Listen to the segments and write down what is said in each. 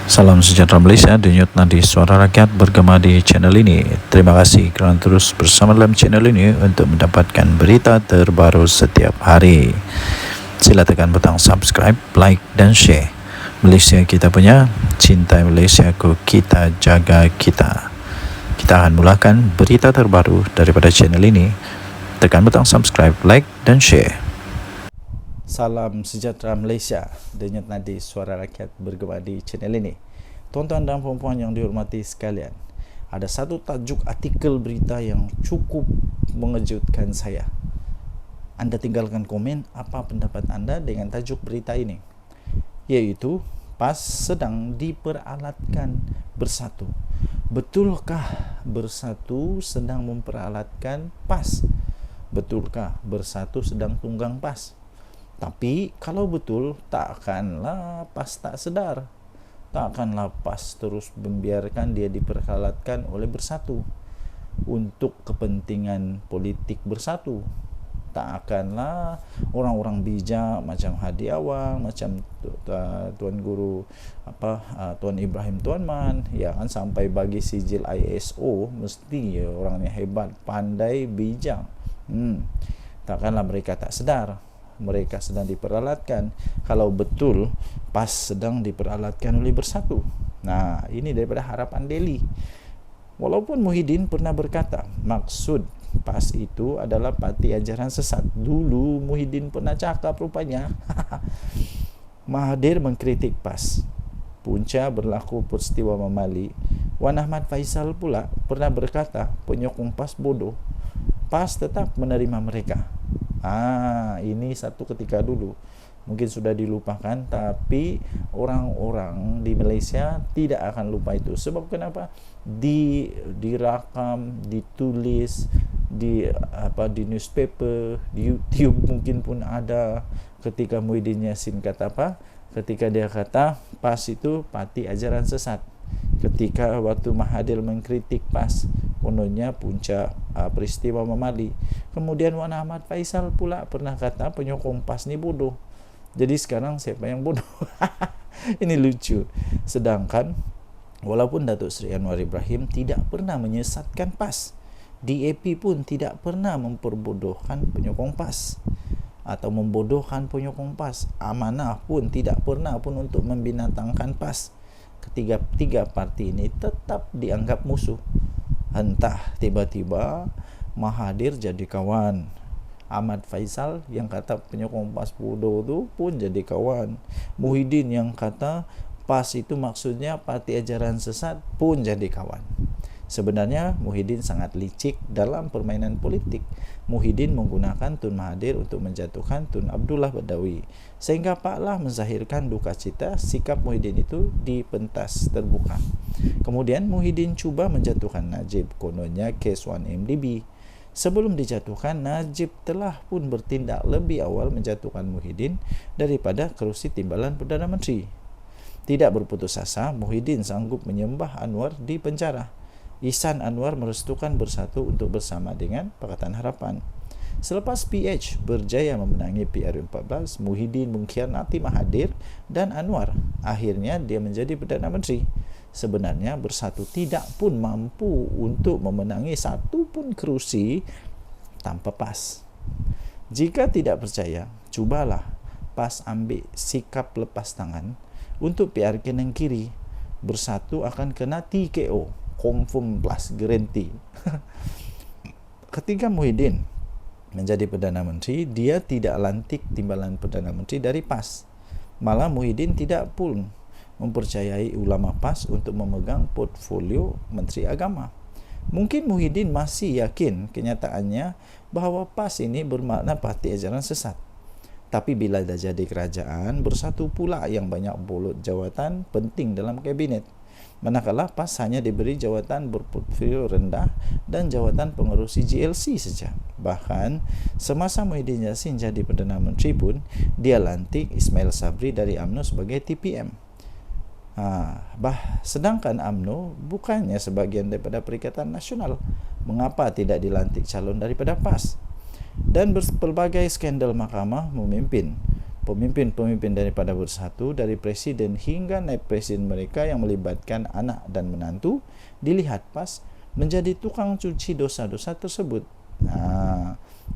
Salam sejahtera Malaysia, denyut nadi suara rakyat bergema di channel ini. Terima kasih kerana terus bersama dalam channel ini untuk mendapatkan berita terbaru setiap hari. Sila tekan butang subscribe, like dan share. Malaysia kita punya, cintai Malaysiaku, kita jaga kita. Kita akan mulakan berita terbaru daripada channel ini. Tekan butang subscribe, like dan share. Salam sejahtera Malaysia, denyut nadi suara rakyat bergema di channel ini. Tuan-tuan dan puan-puan yang dihormati sekalian, ada satu tajuk artikel berita yang cukup mengejutkan saya. Anda tinggalkan komen apa pendapat anda dengan tajuk berita ini, yaitu PAS sedang diperalatkan bersatu. Betulkah bersatu sedang memperalatkan PAS? Betulkah bersatu sedang tunggang PAS? Tapi kalau betul, takkanlah PAS tak sedar. Takkanlah PAS terus membiarkan dia diperalatkan oleh bersatu untuk kepentingan politik bersatu. Takkanlah orang-orang bijak macam Hadi Awang, macam Tuan Guru Tuan Ibrahim Tuan Man, ya kan, sampai bagi sijil ISO, mesti orang yang hebat, pandai, bijak. Takkanlah mereka tak sedar mereka sedang diperalatkan. Kalau betul PAS sedang diperalatkan oleh bersatu. Nah, ini daripada Harapan Daily. Walaupun Muhyiddin pernah berkata maksud PAS itu adalah parti ajaran sesat. Dulu Muhyiddin pernah cakap rupanya. Mahathir mengkritik PAS. Punca berlaku peristiwa Mamali. Wan Ahmad Faisal pula pernah berkata penyokong PAS bodoh. PAS tetap menerima mereka. Ini satu ketika dulu. Mungkin sudah dilupakan, tapi orang-orang di Malaysia tidak akan lupa itu. Sebab kenapa? Dirakam, ditulis di newspaper, di YouTube mungkin pun ada. Ketika Muhyiddin Yassin kata apa? Ketika dia kata PAS itu parti ajaran sesat. Ketika waktu Mahathir mengkritik PAS, kononnya punca peristiwa Mamali. Kemudian Wan Ahmad Faisal pula pernah kata penyokong PAS ni bodoh. Jadi sekarang siapa yang bodoh? Ini lucu. Sedangkan walaupun Datuk Seri Anwar Ibrahim tidak pernah menyesatkan PAS, DAP pun tidak pernah memperbodohkan penyokong PAS atau membodohkan penyokong PAS. Amanah pun tidak pernah pun untuk membinatangkan PAS. Ketiga parti ini tetap dianggap musuh. Entah tiba-tiba Mahathir jadi kawan, Ahmad Faisal yang kata penyokong PAS bodoh tu pun jadi kawan, Muhyiddin yang kata PAS itu maksudnya parti ajaran sesat pun jadi kawan. Sebenarnya Muhyiddin sangat licik dalam permainan politik. Muhyiddin menggunakan Tun Mahathir untuk menjatuhkan Tun Abdullah Badawi, sehingga Pak Lah menzahirkan duka cita sikap Muhyiddin itu di pentas terbuka. Kemudian Muhyiddin cuba menjatuhkan Najib, kononnya kes 1MDB. Sebelum dijatuhkan, Najib telah pun bertindak lebih awal menjatuhkan Muhyiddin daripada kerusi timbalan Perdana Menteri. Tidak berputus asa, Muhyiddin sanggup menyembah Anwar di penjara. Ihsan Anwar merestukan bersatu untuk bersama dengan Pakatan Harapan. Selepas PH berjaya memenangi PRU14, Muhyiddin mengkhianati Mahathir dan Anwar. Akhirnya dia menjadi Perdana Menteri. Sebenarnya bersatu tidak pun mampu untuk memenangi satu pun kerusi tanpa PAS. Jika tidak percaya, cubalah PAS ambil sikap lepas tangan untuk PR kanan kiri. Bersatu akan kena TKO, confirm plus guarantee. Ketika Muhyiddin menjadi Perdana Menteri, dia tidak lantik timbalan Perdana Menteri dari PAS. Malah Muhyiddin tidak pun mempercayai ulama PAS untuk memegang portfolio Menteri Agama. Mungkin Muhyiddin masih yakin kenyataannya bahawa PAS ini bermakna parti ajaran sesat. Tapi bila dah jadi kerajaan, bersatu pula yang banyak bolot jawatan penting dalam kabinet. Manakala PAS hanya diberi jawatan berportfolio rendah dan jawatan pengerusi GLC saja. Bahkan semasa Muhyiddin Yassin jadi Perdana Menteri pun, dia lantik Ismail Sabri dari UMNO sebagai TPM. Sedangkan UMNO bukannya sebahagian daripada Perikatan Nasional. Mengapa tidak dilantik calon daripada PAS? Dan berbagai skandal mahkamah memimpin. pemimpin-pemimpin daripada Bersatu, dari presiden hingga naib presiden mereka yang melibatkan anak dan menantu, dilihat PAS menjadi tukang cuci dosa-dosa tersebut.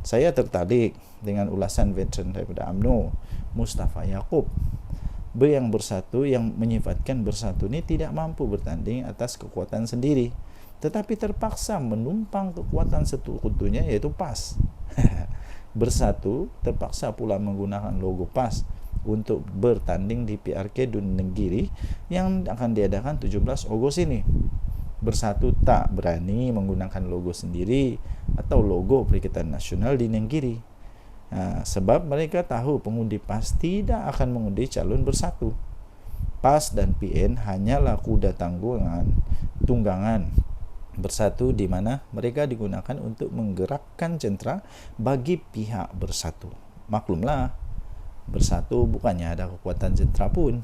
Saya tertarik dengan ulasan veteran daripada UMNO, Mustafa Yaakob, yang Bersatu, yang menyifatkan Bersatu ini tidak mampu bertanding atas kekuatan sendiri, tetapi terpaksa menumpang kekuatan sekutunya, yaitu PAS. Bersatu terpaksa pula menggunakan logo PAS untuk bertanding di PRK Dun Nenggiri yang akan diadakan 17 Ogos ini. Bersatu tak berani menggunakan logo sendiri atau logo Perikatan Nasional di Nenggiri, sebab mereka tahu pengundi PAS tidak akan mengundi calon Bersatu. PAS dan PN hanyalah kuda tunggangan Bersatu, di mana mereka digunakan untuk menggerakkan centra bagi pihak Bersatu. Maklumlah, Bersatu bukannya ada kekuatan centra pun.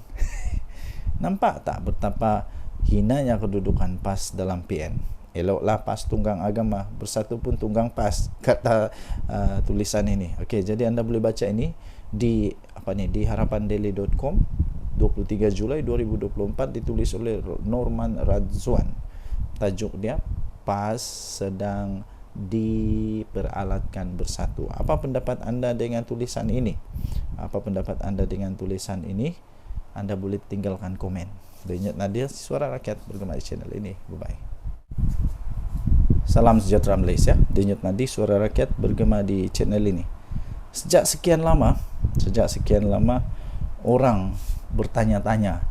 Nampak tak betapa hinanya kedudukan PAS dalam PN? Eloklah PAS tunggang agama, Bersatu pun tunggang PAS, kata tulisan ini. Okey, jadi anda boleh baca ini di di harapandaily.com 23 Julai 2024, ditulis oleh Norman Radzwan. Tajuk dia, PAS sedang diperalatkan Bersatu. Apa pendapat anda dengan tulisan ini? Apa pendapat anda dengan tulisan ini? Anda boleh tinggalkan komen. Denyut Nadir, Suara Rakyat, bergema di channel ini. Bye-bye. Salam sejahtera Malaysia. Denyut Nadir, Suara Rakyat, bergema di channel ini. Sejak sekian lama orang bertanya-tanya,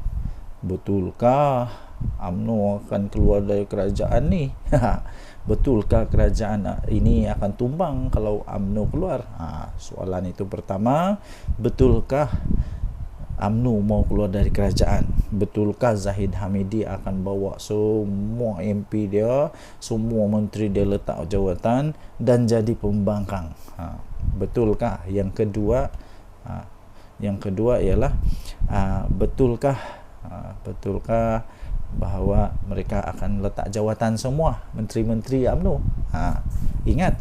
betulkah UMNO akan keluar dari kerajaan ni? Betulkah kerajaan ini akan tumbang kalau UMNO keluar? Soalan itu pertama. Betulkah UMNO mau keluar dari kerajaan? Betulkah Zahid Hamidi akan bawa semua MP dia, semua menteri dia letak jawatan dan jadi pembangkang? Betulkah? Yang kedua ialah betulkah bahawa mereka akan letak jawatan semua menteri-menteri UMNO? Ingat,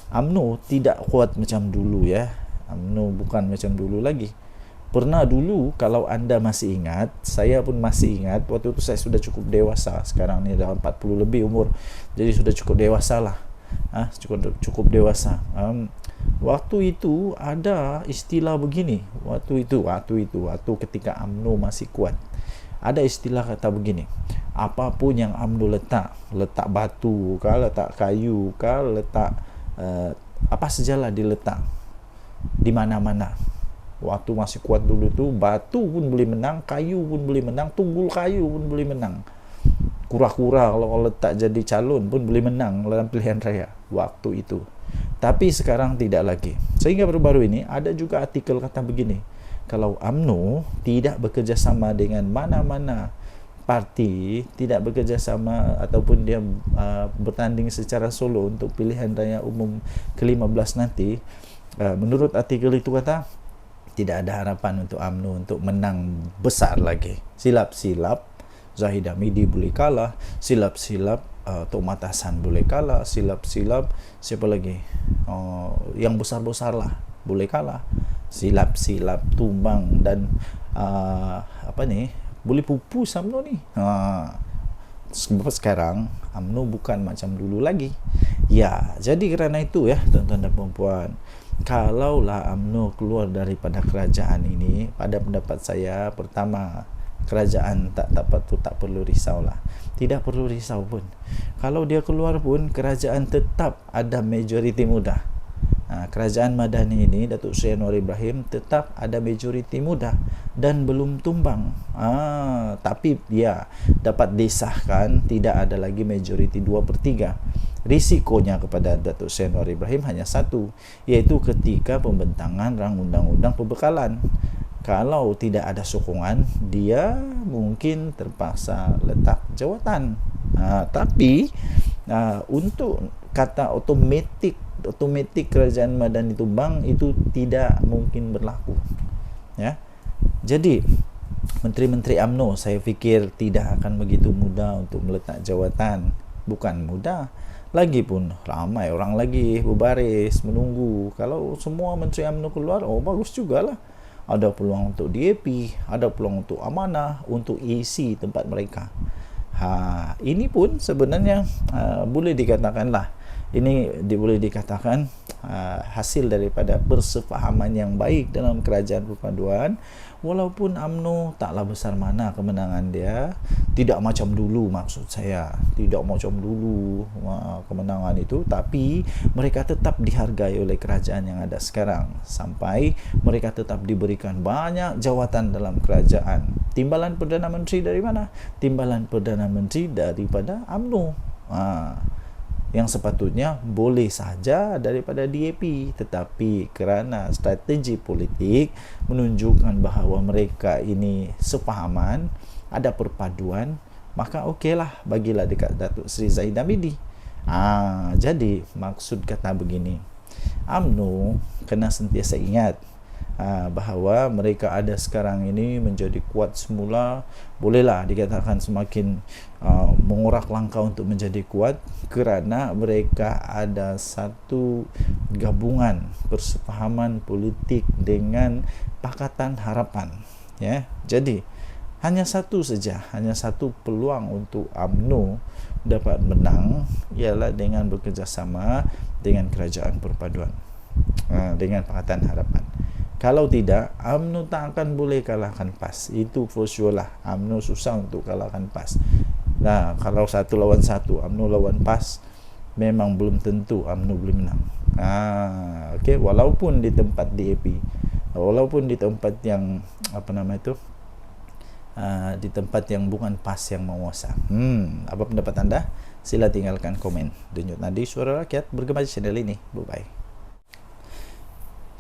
UMNO tidak kuat macam dulu ya. UMNO bukan macam dulu lagi. Pernah dulu, kalau anda masih ingat, saya pun masih ingat, waktu itu saya sudah cukup dewasa. Sekarang ni dah 40 lebih umur, jadi sudah cukup dewasa lah. Cukup dewasa. Waktu itu ada istilah begini. Waktu ketika UMNO masih kuat, ada istilah kata begini, apapun yang UMNO letak batu kah, letak kayu kah, letak apa sajalah diletak di mana-mana. Waktu masih kuat dulu tu, batu pun boleh menang, kayu pun boleh menang, tunggul kayu pun boleh menang. Kura-kura kalau letak jadi calon pun boleh menang dalam pilihan raya waktu itu. Tapi sekarang tidak lagi. Sehingga baru-baru ini ada juga artikel kata begini, kalau UMNO tidak bekerjasama dengan mana-mana parti, tidak bekerjasama ataupun dia bertanding secara solo untuk pilihan raya umum ke-15 nanti, menurut artikel itu kata, tidak ada harapan untuk UMNO untuk menang besar lagi. Silap-silap Zahid Hamidi boleh kalah, silap-silap Tok Matasan boleh kalah, silap-silap siapa lagi, yang besar-besar lah boleh kalah, silap-silap tumbang dan boleh pupus UMNO ni. Sebab sekarang UMNO bukan macam dulu lagi. Ya, jadi kerana itu ya tuan-tuan dan puan-puan, kalaulah UMNO keluar daripada kerajaan ini, pada pendapat saya, pertama, kerajaan tak perlu risaulah. Tidak perlu risau pun. Kalau dia keluar pun, kerajaan tetap ada majoriti muda. Kerajaan Madani ini, Datuk Seri Anwar Ibrahim, tetap ada majoriti muda dan belum tumbang. Tapi dia dapat disahkan tidak ada lagi majoriti 2/3. Risikonya kepada Datuk Seri Anwar Ibrahim hanya satu, iaitu ketika pembentangan rang undang-undang pembekalan. Kalau tidak ada sokongan, dia mungkin terpaksa letak jawatan. Tapi untuk kata otomatik kerajaan Madani tumbang itu tidak mungkin berlaku. Ya. Jadi menteri-menteri UMNO saya fikir tidak akan begitu mudah untuk meletak jawatan. Bukan mudah, lagipun ramai orang lagi berbaris menunggu. Kalau semua menteri UMNO keluar, bagus jugalah. ada peluang untuk DAP, ada peluang untuk amanah, untuk isi tempat mereka. Ini pun sebenarnya boleh dikatakanlah, boleh dikatakan hasil daripada persefahaman yang baik dalam kerajaan perpaduan. Walaupun UMNO taklah besar mana kemenangan dia, tidak macam dulu, maksud saya tidak macam dulu kemenangan itu, tapi mereka tetap dihargai oleh kerajaan yang ada sekarang, sampai mereka tetap diberikan banyak jawatan dalam kerajaan. Timbalan Perdana Menteri dari mana? Timbalan Perdana Menteri daripada UMNO, yang sepatutnya boleh saja daripada DAP, tetapi kerana strategi politik menunjukkan bahawa mereka ini sepahaman, ada perpaduan, maka okeylah, bagilah dekat Datuk Seri Zahid Hamidi. Jadi maksud kata begini, UMNO kena sentiasa ingat bahawa mereka ada sekarang ini menjadi kuat semula, bolehlah dikatakan semakin mengorak langkah untuk menjadi kuat, kerana mereka ada satu gabungan persefahaman politik dengan Pakatan Harapan, ya. Jadi hanya satu peluang untuk UMNO dapat menang, ialah dengan bekerjasama dengan Kerajaan Perpaduan, dengan Pakatan Harapan. Kalau tidak, UMNO tak akan boleh kalahkan PAS. Itu for sure lah. UMNO susah untuk kalahkan PAS. Nah, kalau 1 lawan 1, UMNO lawan PAS, memang belum tentu UMNO boleh menang. Okay. Walaupun di tempat DAP, walaupun di tempat yang di tempat yang bukan PAS yang menguasa. Apa pendapat anda? Sila tinggalkan komen. Denyut Nadi Suara Rakyat bergema di channel ini. Bye-bye.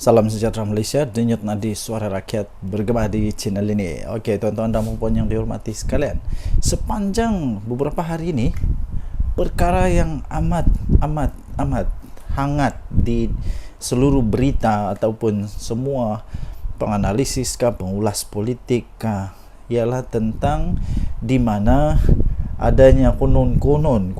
Salam sejahtera Malaysia, Denyut Nadi Suara Rakyat bergema di channel ini. Okey, tuan-tuan dan puan yang dihormati sekalian, sepanjang beberapa hari ini, perkara yang amat hangat di seluruh berita ataupun semua penganalisis pengulas politik ialah tentang di mana adanya konon-konon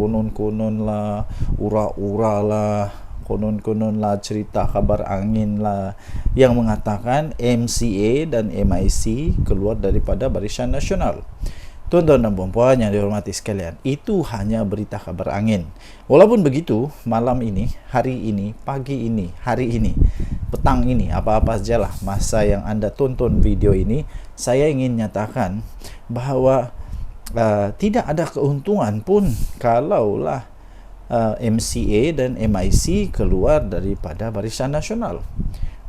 lah, ura-ura lah, konon lah, cerita kabar angin lah, yang mengatakan MCA dan MIC keluar daripada Barisan Nasional. Tuan-tuan dan puan yang dihormati sekalian, itu hanya berita kabar angin. Walaupun begitu, malam ini, hari ini, pagi ini, hari ini, petang ini, apa-apa sajalah masa yang anda tonton video ini, saya ingin nyatakan bahawa tidak ada keuntungan pun kalaulah MCA dan MIC keluar daripada Barisan Nasional.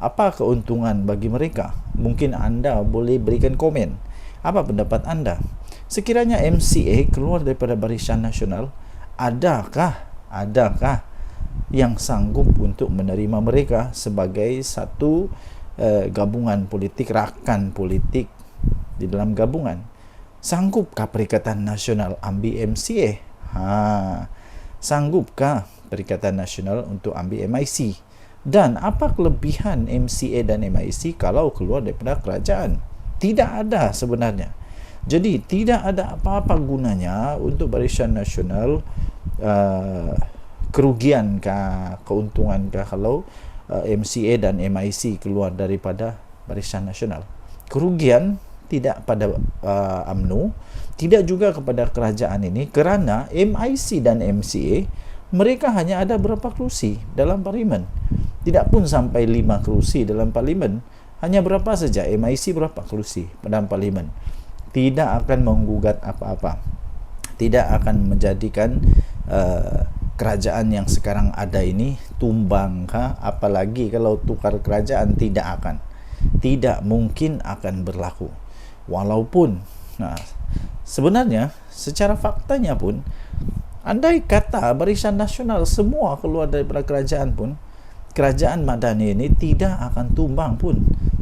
Apa keuntungan bagi mereka? Mungkin anda boleh berikan komen. Apa pendapat anda? Sekiranya MCA keluar daripada Barisan Nasional, adakah yang sanggup untuk menerima mereka sebagai satu gabungan politik, rakan politik di dalam gabungan? Sanggupkah Perikatan Nasional ambil MCA? Sanggupkah Perikatan Nasional untuk ambil MIC? Dan apa kelebihan MCA dan MIC kalau keluar daripada kerajaan? Tidak ada sebenarnya. Jadi tidak ada apa-apa gunanya untuk Barisan Nasional, kerugiankah, keuntungankah kalau MCA dan MIC keluar daripada Barisan Nasional? Kerugian tidak pada UMNO, tidak juga kepada kerajaan ini, kerana MIC dan MCA mereka hanya ada berapa kerusi dalam parlimen, tidak pun sampai 5 kerusi dalam parlimen, hanya berapa saja. MIC berapa kerusi dalam parlimen, tidak akan menggugat apa-apa, tidak akan menjadikan kerajaan yang sekarang ada ini tumbang, apalagi kalau tukar kerajaan, tidak mungkin akan berlaku. Walaupun sebenarnya secara faktanya pun, andai kata Barisan Nasional semua keluar daripada kerajaan pun, kerajaan Madani ini tidak akan tumbang pun,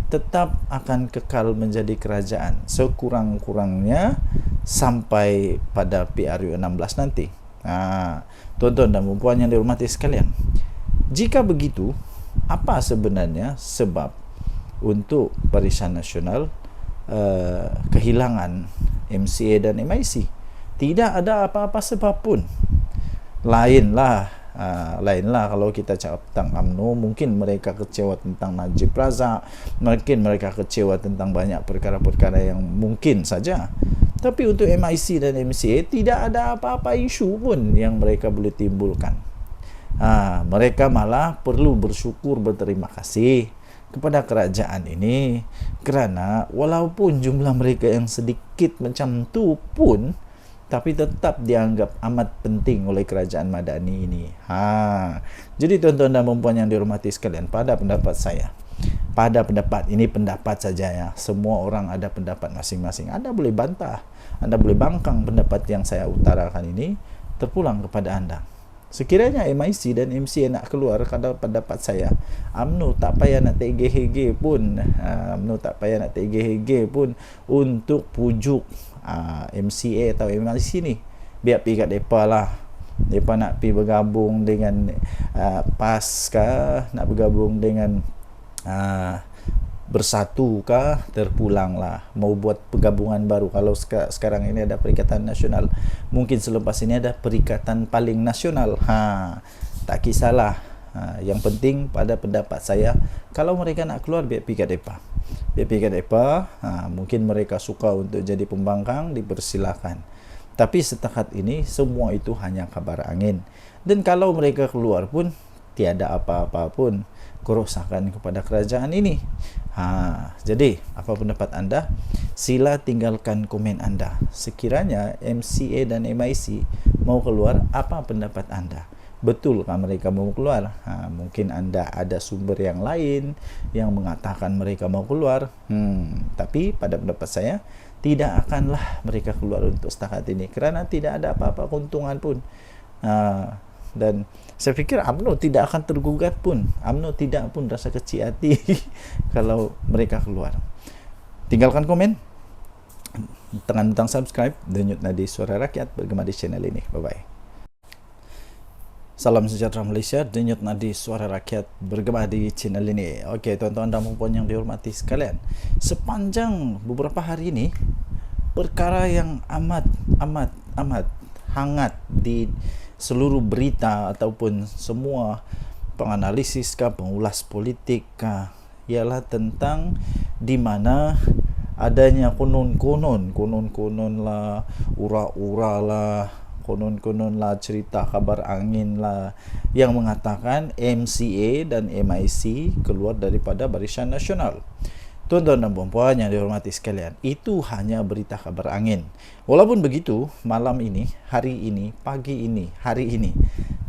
tetap akan kekal menjadi kerajaan sekurang-kurangnya sampai pada PRU 16 nanti. Tuan-tuan dan puan yang dihormati sekalian, jika begitu, apa sebenarnya sebab untuk Barisan Nasional kehilangan MCA dan MIC? Tidak ada apa-apa sebab pun. Lainlah Lainlah kalau kita cakap tentang UMNO, mungkin mereka kecewa tentang Najib Razak, mungkin mereka kecewa tentang banyak perkara-perkara yang mungkin saja. Tapi untuk MIC dan MCA tidak ada apa-apa isu pun yang mereka boleh timbulkan. Mereka malah perlu bersyukur, berterima kasih kepada kerajaan ini, kerana walaupun jumlah mereka yang sedikit macam tu pun, tapi tetap dianggap amat penting oleh kerajaan Madani ini. Jadi tuan-tuan dan puan yang dihormati sekalian, pada pendapat saya, ini pendapat saja ya. Semua orang ada pendapat masing-masing. Anda boleh bantah, Anda boleh bangkang pendapat yang saya utarakan ini, terpulang kepada Anda. Sekiranya MIC dan MCA nak keluar, kalau pendapat saya, UMNO tak payah nak tergeh-geh pun, untuk pujuk MCA atau MIC ni. Biar pergi kat mereka lah. Mereka nak pergi bergabung dengan PAS kah, nak bergabung dengan Bersatu kah, terpulanglah. Mau buat pergabungan baru. Kalau sekarang ini ada Perikatan Nasional, mungkin selepas ini ada Perikatan Paling Nasional. Tak kisahlah. Yang penting pada pendapat saya, kalau mereka nak keluar, biar pergi kat mereka. Mungkin mereka suka untuk jadi pembangkang, dipersilakan. Tapi setakat ini semua itu hanya kabar angin. Dan kalau mereka keluar pun tiada apa-apa pun kerosakan kepada kerajaan ini. Jadi apa pendapat anda? Sila tinggalkan komen anda. Sekiranya MCA dan MIC mau keluar, apa pendapat anda? Betulkah mereka mau keluar? Mungkin anda ada sumber yang lain yang mengatakan mereka mau keluar. Tapi pada pendapat saya, tidak akanlah mereka keluar untuk setakat ini, kerana tidak ada apa-apa keuntungan pun. Dan saya fikir UMNO tidak akan tergugat pun. UMNO tidak pun rasa kecil hati kalau mereka keluar. Tinggalkan komen, tekan butang subscribe, denyut nadi Suara Rakyat bergema di channel ini. Bye-bye. Salam sejahtera Malaysia, denyut nadi Suara Rakyat bergema di channel ini. Okey, tuan-tuan dan puan yang dihormati sekalian, sepanjang beberapa hari ini, perkara yang amat hangat di seluruh berita ataupun semua penganalisis pengulas politik ialah tentang di mana adanya konon-konon lah, ura-ura lah, konon-konon lah, cerita kabar angin lah yang mengatakan MCA dan MIC keluar daripada Barisan Nasional. Tuan-tuan dan puan yang dihormati sekalian, itu hanya berita kabar angin. Walaupun begitu, malam ini, hari ini, pagi ini, hari ini,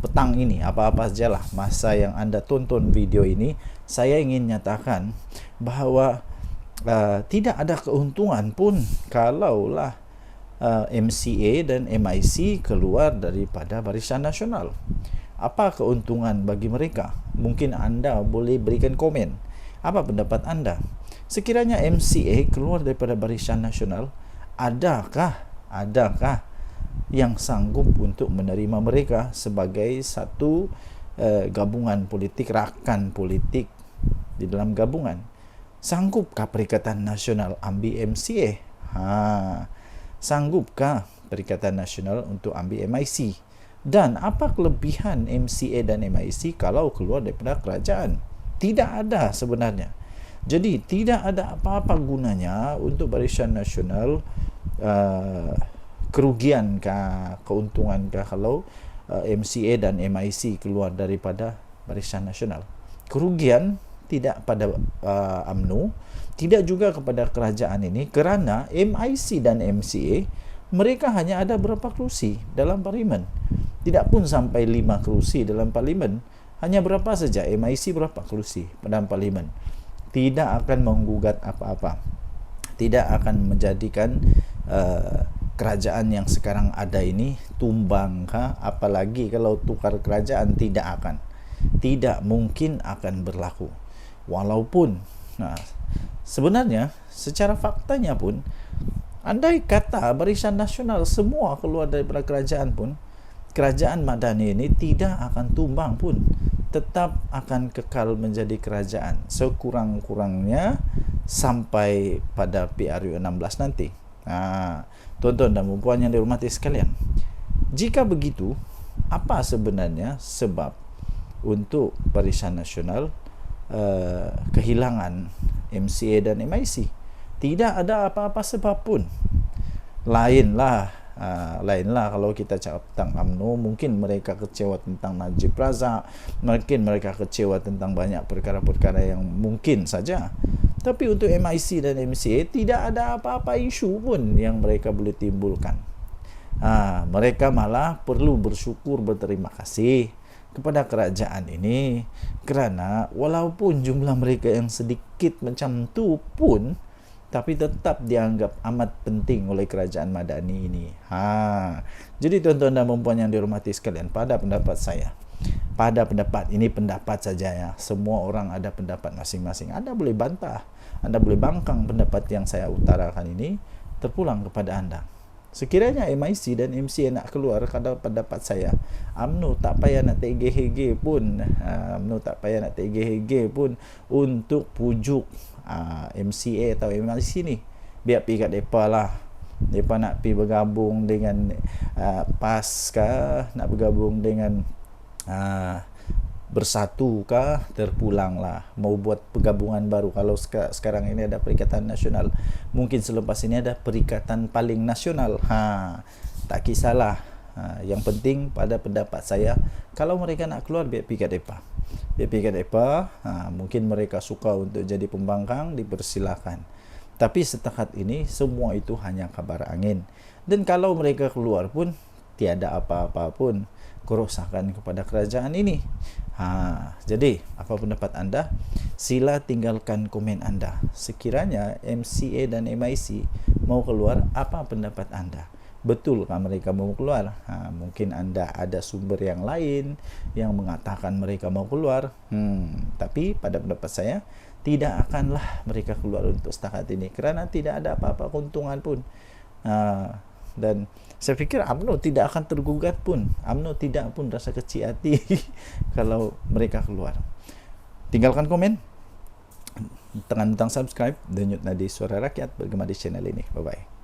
petang ini, apa-apa sajalah masa yang anda tonton video ini, saya ingin nyatakan bahawa tidak ada keuntungan pun kalaulah MCA dan MIC keluar daripada Barisan Nasional. Apa keuntungan bagi mereka? Mungkin anda boleh berikan komen. Apa pendapat anda? Sekiranya MCA keluar daripada Barisan Nasional, adakah yang sanggup untuk menerima mereka sebagai satu gabungan politik, rakan politik di dalam gabungan? Sanggupkah Perikatan Nasional ambil MCA? Sanggupkah Perikatan Nasional untuk ambil MIC? Dan apa kelebihan MCA dan MIC kalau keluar daripada kerajaan? Tidak ada sebenarnya. Jadi tidak ada apa-apa gunanya untuk Barisan Nasional, kerugiankah, keuntungankah kalau MCA dan MIC keluar daripada Barisan Nasional? Kerugian tidak pada UMNO, tidak juga kepada kerajaan ini, kerana MIC dan MCA mereka hanya ada berapa kerusi dalam parlimen. Tidak pun sampai 5 kerusi dalam parlimen. Hanya berapa saja, MIC berapa kerusi dalam parlimen. Tidak akan menggugat apa-apa, tidak akan menjadikan kerajaan yang sekarang ada ini tumbang apalagi kalau tukar kerajaan, tidak mungkin akan berlaku. Walaupun sebenarnya secara faktanya pun, andai kata Barisan Nasional semua keluar daripada kerajaan pun, kerajaan Madani ini tidak akan tumbang pun, tetap akan kekal menjadi kerajaan sekurang-kurangnya sampai pada PRU 16 nanti. Tuan-tuan dan puan yang dihormati sekalian, jika begitu, apa sebenarnya sebab untuk Barisan Nasional kehilangan MCA dan MIC? Tidak ada apa-apa sebab pun. Lainlah kalau kita cakap tentang UMNO, mungkin mereka kecewa tentang Najib Razak, mungkin mereka kecewa tentang banyak perkara-perkara yang mungkin saja. Tapi untuk MIC dan MCA tidak ada apa-apa isu pun yang mereka boleh timbulkan. Mereka malah perlu bersyukur, berterima kasih kepada kerajaan ini, kerana walaupun jumlah mereka yang sedikit macam tu pun, tapi tetap dianggap amat penting oleh kerajaan Madani ini. Jadi tuan-tuan dan puan yang dihormati sekalian, pada pendapat saya, ini pendapat saja ya. Semua orang ada pendapat masing-masing. Anda boleh bantah, Anda boleh bangkang pendapat yang saya utarakan ini, terpulang kepada Anda. Sekiranya MIC dan MCA nak keluar, kalau pendapat saya, UMNO tak payah nak tergeh-geh pun, untuk pujuk MCA atau MIC ni. Biar pergi kat mereka lah. Mereka nak pergi bergabung dengan PAS kah, nak bergabung dengan Bersatu kah, terpulanglah. Mau buat pergabungan baru. Kalau sekarang ini ada Perikatan Nasional, mungkin selepas ini ada Perikatan Paling Nasional. Tak kisahlah. Yang penting pada pendapat saya, kalau mereka nak keluar, biar pergi kat mereka. Mungkin mereka suka untuk jadi pembangkang, dipersilakan. Tapi setakat ini semua itu hanya kabar angin. Dan kalau mereka keluar pun tiada apa-apa pun kerosakan kepada kerajaan ini. Jadi apa pendapat anda? Sila tinggalkan komen anda. Sekiranya MCA dan MIC mau keluar, apa pendapat anda? Betulkah mereka mau keluar? Mungkin anda ada sumber yang lain yang mengatakan mereka mau keluar. Tapi pada pendapat saya, tidak akanlah mereka keluar untuk setakat ini, kerana tidak ada apa-apa keuntungan pun. Dan saya fikir UMNO tidak akan tergugat pun. UMNO tidak pun rasa kecil hati kalau mereka keluar. Tinggalkan komen, tekan butang subscribe, denyut nadi Suara Rakyat bergema di channel ini. Bye-bye.